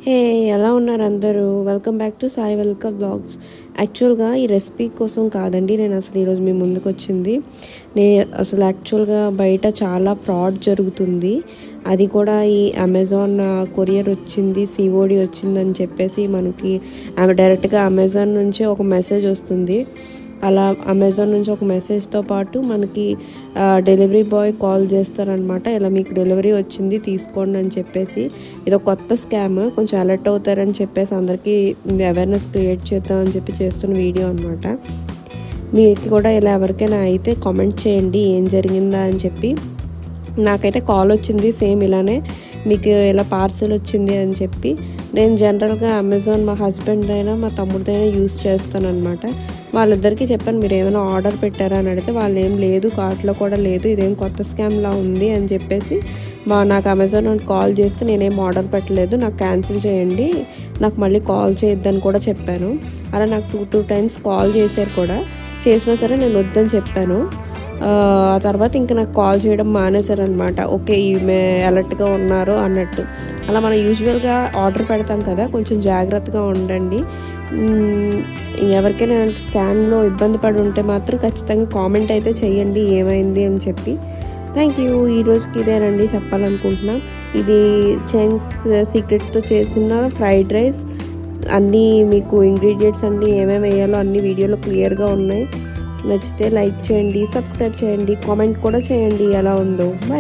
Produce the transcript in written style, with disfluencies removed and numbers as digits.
హే, ఎలా ఉన్నారు అందరూ? Welcome back to Sai welcome blogs. యాక్చువల్గా ఈ రెసిపీ కోసం కాదండి నేను అసలు ఈరోజు మీ ముందుకు వచ్చింది. యాక్చువల్గా బయట చాలా ఫ్రాడ్ జరుగుతుంది. అది కూడా ఈ అమెజాన్ కొరియర్ వచ్చింది, సిఓడి వచ్చిందని చెప్పేసి మనకి డైరెక్ట్గా అమెజాన్ నుంచే ఒక మెసేజ్ వస్తుంది. అలా అమెజాన్ నుంచి ఒక మెసేజ్తో పాటు మనకి డెలివరీ బాయ్ కాల్ చేస్తారనమాట. ఇలా మీకు డెలివరీ వచ్చింది తీసుకోండి అని చెప్పేసి. ఇది ఒక కొత్త స్కామ్, కొంచెం అలర్ట్ అవుతారని చెప్పేసి అందరికీ అవేర్నెస్ క్రియేట్ చేద్దామని చెప్పి చేస్తున్న వీడియో అనమాట. మీకు కూడా ఇలా ఎవరికైనా అయితే కామెంట్ చేయండి ఏం జరిగిందా అని చెప్పి. నాకైతే కాల్ వచ్చింది సేమ్ ఇలానే, మీకు ఇలా పార్సల్ వచ్చింది అని చెప్పి. నేను జనరల్గా అమెజాన్ మా హస్బెండ్దైనా మా తమ్ముడిదైనా యూస్ చేస్తాను అనమాట. వాళ్ళిద్దరికీ చెప్పాను మీరు ఏమైనా ఆర్డర్ పెట్టారా అని అడిగితే వాళ్ళు ఏం లేదు, కార్ట్లో కూడా లేదు, ఇదేం కొత్త స్కామ్లా ఉంది అని చెప్పేసి నాకు అమెజాన్ కాల్ చేస్తే నేనేం ఆర్డర్ పెట్టలేదు, నాకు క్యాన్సిల్ చేయండి, నాకు మళ్ళీ కాల్ చేయొద్దని కూడా చెప్పాను. అలా నాకు టూ టైమ్స్ కాల్ చేశారు కూడా. చేసినా సరే నేను వద్దని చెప్పాను. ఆ తర్వాత ఇంకా నాకు కాల్ చేయడం మానేశారనమాట. ఓకే ఈమె అలర్ట్గా ఉన్నారు అన్నట్టు. అలా మనం యూజువల్గా ఆర్డర్ పెడతాం కదా, కొంచెం జాగ్రత్తగా ఉండండి. ఎవరికైనా స్కాన్లో ఇబ్బంది పడి ఉంటే మాత్రం ఖచ్చితంగా కామెంట్ అయితే చేయండి ఏమైంది అని చెప్పి. Thank you. ఈరోజుకి ఇదేనండి చెప్పాలనుకుంటున్నా. ఇది చైన్స్ సీక్రెట్తో చేసిన ఫ్రైడ్ రైస్. అన్నీ మీకు ఇంగ్రీడియంట్స్ అన్నీ ఏమేమి వేయాలో అన్ని వీడియోలో క్లియర్గా ఉన్నాయి. నచ్చితే లైక్ చేయండి, సబ్స్క్రైబ్ చేయండి, కామెంట్ కూడా చేయండి ఎలా ఉందో. బాయ్.